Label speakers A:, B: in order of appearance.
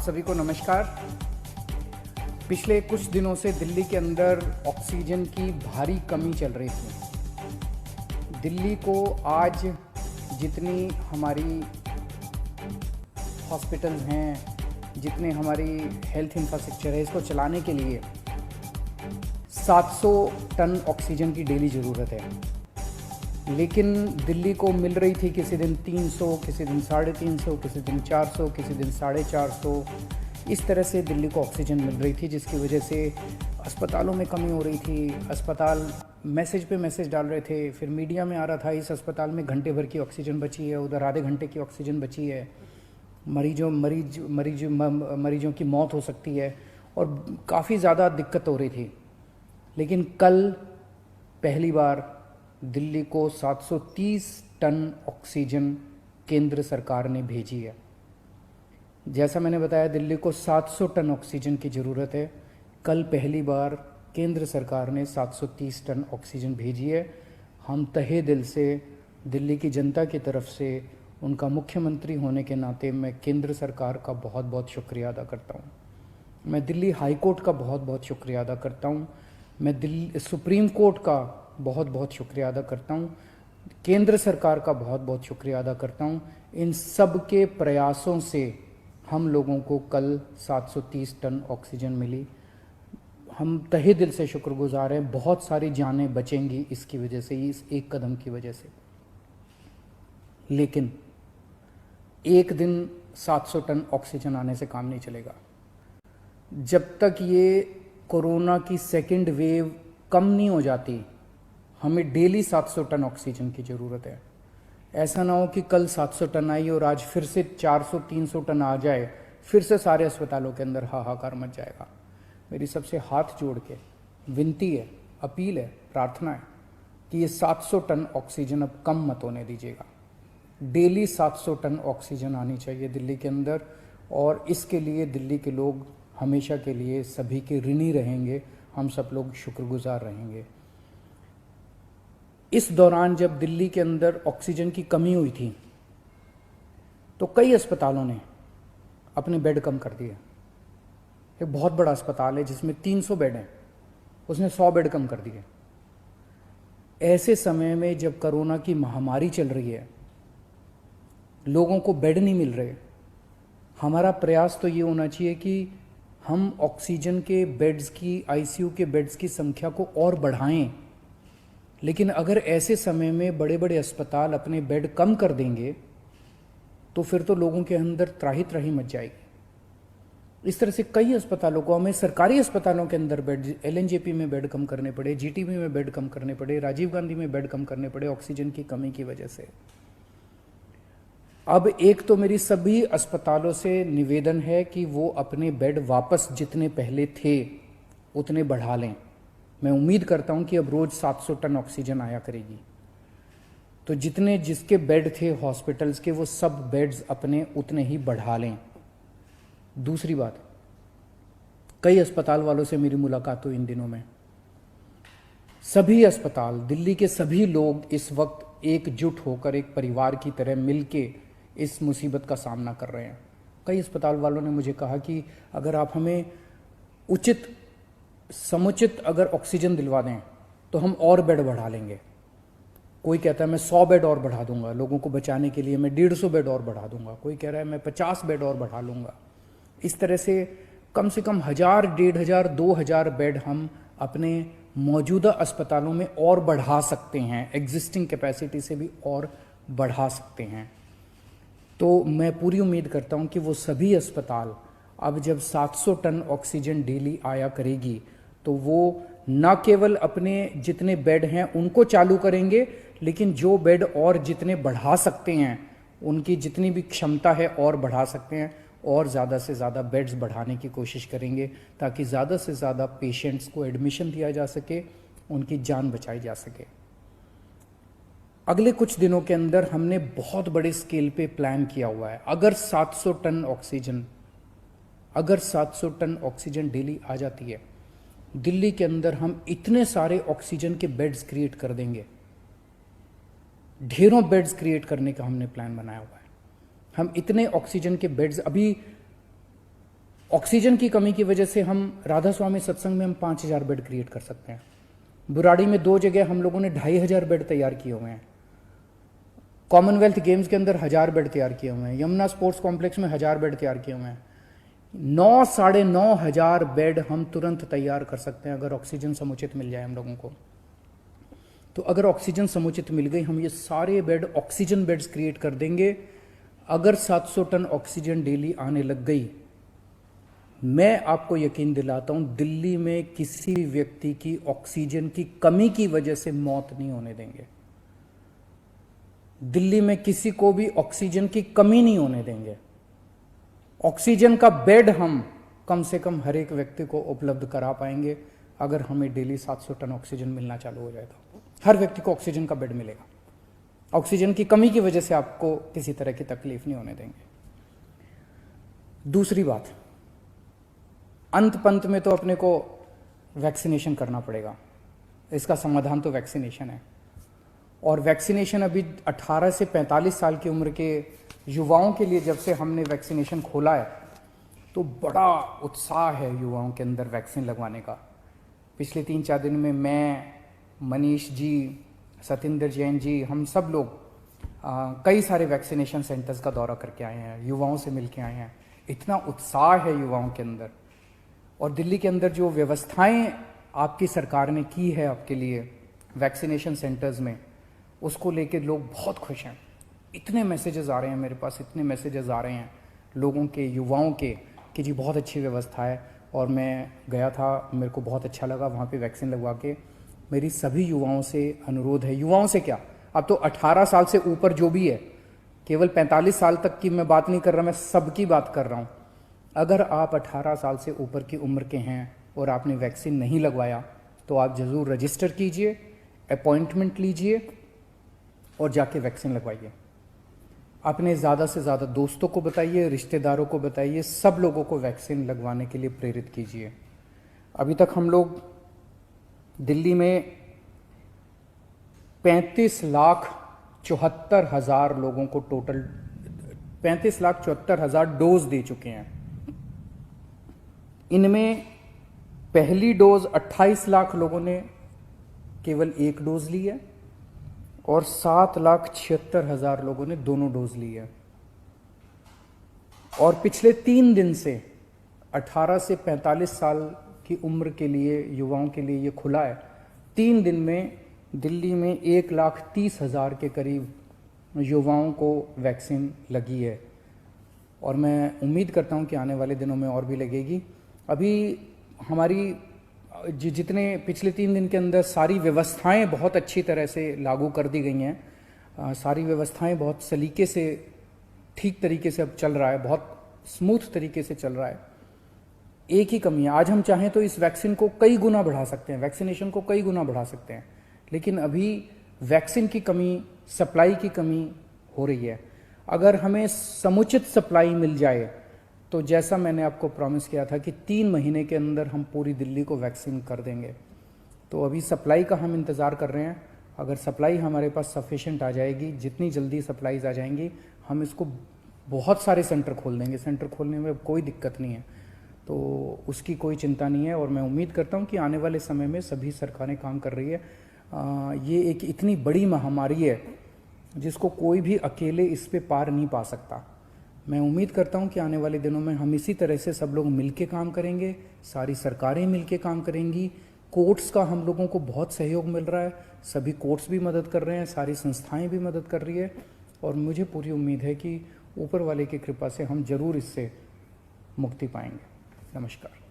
A: सभी को नमस्कार। पिछले कुछ दिनों से दिल्ली के अंदर ऑक्सीजन की भारी कमी चल रही थी। दिल्ली को आज जितनी हमारी हॉस्पिटल्स हैं, जितने हमारी हेल्थ इंफ्रास्ट्रक्चर है, इसको चलाने के लिए 700 टन ऑक्सीजन की डेली ज़रूरत है। लेकिन दिल्ली को मिल रही थी किसी दिन 300, किसी दिन 350, किसी दिन 400, किसी दिन 450। इस तरह से दिल्ली को ऑक्सीजन मिल रही थी, जिसकी वजह से अस्पतालों में कमी हो रही थी। अस्पताल मैसेज पे मैसेज डाल रहे थे, फिर मीडिया में आ रहा था इस अस्पताल में घंटे भर की ऑक्सीजन बची है, उधर आधे घंटे की ऑक्सीजन बची है, मरीजों की मौत हो सकती है और काफ़ी ज़्यादा दिक्कत हो रही थी। लेकिन कल पहली बार दिल्ली को 730 टन ऑक्सीजन केंद्र सरकार ने भेजी है। जैसा मैंने बताया, दिल्ली को 700 टन ऑक्सीजन की ज़रूरत है। कल पहली बार केंद्र सरकार ने 730 टन ऑक्सीजन भेजी है। हम तहे दिल से दिल्ली की जनता की तरफ से, उनका मुख्यमंत्री होने के नाते, मैं केंद्र सरकार का बहुत बहुत शुक्रिया अदा करता हूँ। मैं दिल्ली हाई कोर्ट का बहुत बहुत शुक्रिया अदा करता हूँ। मैं दिल्ली सुप्रीम कोर्ट का बहुत बहुत शुक्रिया अदा करता हूँ। केंद्र सरकार का बहुत बहुत शुक्रिया अदा करता हूँ। इन सब के प्रयासों से हम लोगों को कल 730 टन ऑक्सीजन मिली। हम तहे दिल से शुक्रगुजार हैं। बहुत सारी जानें बचेंगी इसकी वजह से, इस एक कदम की वजह से। लेकिन एक दिन 700 टन ऑक्सीजन आने से काम नहीं चलेगा। जब तक ये कोरोना की सेकेंड वेव कम नहीं हो जाती, हमें डेली 700 टन ऑक्सीजन की ज़रूरत है। ऐसा ना हो कि कल 700 टन आई और आज फिर से 400-300 टन आ जाए, फिर से सारे अस्पतालों के अंदर हाहाकार मच जाएगा। मेरी सबसे हाथ जोड़ के विनती है, अपील है, प्रार्थना है कि ये 700 टन ऑक्सीजन अब कम मत होने दीजिएगा। डेली 700 टन ऑक्सीजन आनी चाहिए दिल्ली के अंदर, और इसके लिए दिल्ली के लोग हमेशा के लिए सभी के ऋणी रहेंगे। हम सब लोग शुक्रगुजार रहेंगे। इस दौरान जब दिल्ली के अंदर ऑक्सीजन की कमी हुई थी, तो कई अस्पतालों ने अपने बेड कम कर दिए। एक बहुत बड़ा अस्पताल है जिसमें 300 बेड हैं, उसने 100 बेड कम कर दिए। ऐसे समय में जब कोरोना की महामारी चल रही है, लोगों को बेड नहीं मिल रहे, हमारा प्रयास तो ये होना चाहिए कि हम ऑक्सीजन के बेड्स की, आईसीयू के बेड्स की संख्या को और बढ़ाएं। लेकिन अगर ऐसे समय में बड़े बड़े अस्पताल अपने बेड कम कर देंगे तो फिर तो लोगों के अंदर त्राही त्राही मच जाएगी। इस तरह से कई अस्पतालों को, हमें सरकारी अस्पतालों के अंदर बेड, एलएनजेपी में बेड कम करने पड़े, जीटीबी में बेड कम करने पड़े, राजीव गांधी में बेड कम करने पड़े ऑक्सीजन की कमी की वजह से। अब एक तो मेरी सभी अस्पतालों से निवेदन है कि वो अपने बेड वापस जितने पहले थे उतने बढ़ा लें। मैं उम्मीद करता हूं कि अब रोज 700 टन ऑक्सीजन आया करेगी, तो जिसके बेड थे हॉस्पिटल्स के, वो सब बेड्स अपने उतने ही बढ़ा लें। दूसरी बात, कई अस्पताल वालों से मेरी मुलाकात हुई इन दिनों में। सभी अस्पताल, दिल्ली के सभी लोग इस वक्त एकजुट होकर, एक परिवार की तरह मिलके इस मुसीबत का सामना कर रहे हैं। कई अस्पताल वालों ने मुझे कहा कि अगर आप हमें समुचित अगर ऑक्सीजन दिलवा दें तो हम और बेड बढ़ा लेंगे। कोई कहता है मैं 100 बेड और बढ़ा दूंगा लोगों को बचाने के लिए, मैं 150 बेड और बढ़ा दूंगा। कोई कह रहा है मैं 50 बेड और बढ़ा लूंगा। इस तरह से कम 1000, 1500, 2000 बेड हम अपने मौजूदा अस्पतालों में और बढ़ा सकते हैं, एग्जिस्टिंग कैपेसिटी से भी और बढ़ा सकते हैं। तो मैं पूरी उम्मीद करता हूं कि वो सभी अस्पताल अब जब 700 टन ऑक्सीजन डेली आया करेगी तो वो न केवल अपने जितने बेड हैं उनको चालू करेंगे, लेकिन जो बेड और जितने बढ़ा सकते हैं, उनकी जितनी भी क्षमता है और बढ़ा सकते हैं, और ज़्यादा से ज़्यादा बेड्स बढ़ाने की कोशिश करेंगे ताकि ज़्यादा से ज़्यादा पेशेंट्स को एडमिशन दिया जा सके, उनकी जान बचाई जा सके। अगले कुछ दिनों के अंदर हमने बहुत बड़े स्केल पे प्लान किया हुआ है। अगर 700 टन ऑक्सीजन डेली आ जाती है दिल्ली के अंदर, हम इतने सारे ऑक्सीजन के बेड्स क्रिएट कर देंगे। ढेरों बेड्स क्रिएट करने का हमने प्लान बनाया हुआ है। हम इतने ऑक्सीजन के बेड्स, अभी ऑक्सीजन की कमी की वजह से हम राधा स्वामी सत्संग में हम 5,000 बेड क्रिएट कर सकते हैं। बुराड़ी में 2 जगह हम लोगों ने 2,500 बेड तैयार किए हुए हैं। कॉमनवेल्थ गेम्स के अंदर 1,000 बेड तैयार किए हुए हैं। यमुना स्पोर्ट्स कॉम्प्लेक्स में 1,000 बेड तैयार किए हुए हैं। 9,500 बेड हम तुरंत तैयार कर सकते हैं अगर ऑक्सीजन समुचित मिल जाए हम लोगों को। तो अगर ऑक्सीजन समुचित मिल गई, हम ये सारे बेड ऑक्सीजन बेड्स क्रिएट कर देंगे। अगर 700 टन ऑक्सीजन डेली आने लग गई, मैं आपको यकीन दिलाता हूं दिल्ली में किसी भी व्यक्ति की ऑक्सीजन की कमी की वजह से मौत नहीं होने देंगे। दिल्ली में किसी को भी ऑक्सीजन की कमी नहीं होने देंगे। ऑक्सीजन का बेड हम कम से कम हर एक व्यक्ति को उपलब्ध करा पाएंगे अगर हमें डेली 700 टन ऑक्सीजन मिलना चालू हो जाए तो हर व्यक्ति को ऑक्सीजन का बेड मिलेगा। ऑक्सीजन की कमी की वजह से आपको किसी तरह की तकलीफ नहीं होने देंगे। दूसरी बात, अंत पंत में तो अपने को वैक्सीनेशन करना पड़ेगा। इसका समाधान तो वैक्सीनेशन है। और वैक्सीनेशन अभी 18 से 45 साल की उम्र के युवाओं के लिए जब से हमने वैक्सीनेशन खोला है तो बड़ा उत्साह है युवाओं के अंदर वैक्सीन लगवाने का। पिछले 3-4 दिन में मैं, मनीष जी, सतिंदर जैन जी, हम सब लोग कई सारे वैक्सीनेशन सेंटर्स का दौरा करके आए हैं, युवाओं से मिल के आए हैं। इतना उत्साह है युवाओं के अंदर। और दिल्ली के अंदर जो व्यवस्थाएं आपकी सरकार ने की है आपके लिए वैक्सीनेशन सेंटर्स में, उसको लेके लोग बहुत खुश हैं। इतने मैसेजेस आ रहे हैं मेरे पास, इतने मैसेजेस आ रहे हैं लोगों के, युवाओं के, कि जी बहुत अच्छी व्यवस्था है। और मैं गया था, मेरे को बहुत अच्छा लगा वहाँ पे वैक्सीन लगवा के। मेरी सभी युवाओं से अनुरोध है, युवाओं से क्या, अब तो 18 साल से ऊपर जो भी है, केवल 45 साल तक की मैं बात नहीं कर रहा, मैं सबकी बात कर रहा हूँ। अगर आप 18 साल से ऊपर की उम्र के हैं और आपने वैक्सीन नहीं लगवाया तो आप ज़रूर रजिस्टर कीजिए, अपॉइंटमेंट लीजिए और जाके वैक्सीन लगवाइए। अपने ज़्यादा से ज़्यादा दोस्तों को बताइए, रिश्तेदारों को बताइए, सब लोगों को वैक्सीन लगवाने के लिए प्रेरित कीजिए। अभी तक हम लोग दिल्ली में 35,74,000 लोगों को टोटल 35,74,000 डोज दे चुके हैं। इनमें पहली डोज 28 लाख लोगों ने केवल 1 डोज ली है और 7,76,000 लोगों ने दोनों डोज ली है। और पिछले 3 दिन से 18 से 45 साल की उम्र के लिए, युवाओं के लिए ये खुला है। 3 दिन में दिल्ली में 1,30,000 के करीब युवाओं को वैक्सीन लगी है और मैं उम्मीद करता हूं कि आने वाले दिनों में और भी लगेगी। अभी हमारी जितने पिछले 3 दिन के अंदर सारी व्यवस्थाएं बहुत अच्छी तरह से लागू कर दी गई हैं। सारी व्यवस्थाएं बहुत सलीके से, ठीक तरीके से अब चल रहा है, बहुत स्मूथ तरीके से चल रहा है। एक ही कमी है, आज हम चाहें तो इस वैक्सीन को कई गुना बढ़ा सकते हैं, वैक्सीनेशन को कई गुना बढ़ा सकते हैं, लेकिन अभी वैक्सीन की कमी, सप्लाई की कमी हो रही है। अगर हमें समुचित सप्लाई मिल जाए तो जैसा मैंने आपको प्रॉमिस किया था कि 3 महीने के अंदर हम पूरी दिल्ली को वैक्सीन कर देंगे। तो अभी सप्लाई का हम इंतज़ार कर रहे हैं। अगर सप्लाई हमारे पास सफिशेंट आ जाएगी, जितनी जल्दी सप्लाईज आ जाएंगी, हम इसको बहुत सारे सेंटर खोल देंगे। सेंटर खोलने में कोई दिक्कत नहीं है, तो उसकी कोई चिंता नहीं है। और मैं उम्मीद करता हूँ कि आने वाले समय में सभी सरकारें काम कर रही है। ये एक इतनी बड़ी महामारी है जिसको कोई भी अकेले इस पे पार नहीं पा सकता। मैं उम्मीद करता हूं कि आने वाले दिनों में हम इसी तरह से सब लोग मिलके काम करेंगे, सारी सरकारें मिलके काम करेंगी। कोर्ट्स का हम लोगों को बहुत सहयोग मिल रहा है, सभी कोर्ट्स भी मदद कर रहे हैं, सारी संस्थाएं भी मदद कर रही है। और मुझे पूरी उम्मीद है कि ऊपर वाले की कृपा से हम जरूर इससे मुक्ति पाएंगे। नमस्कार।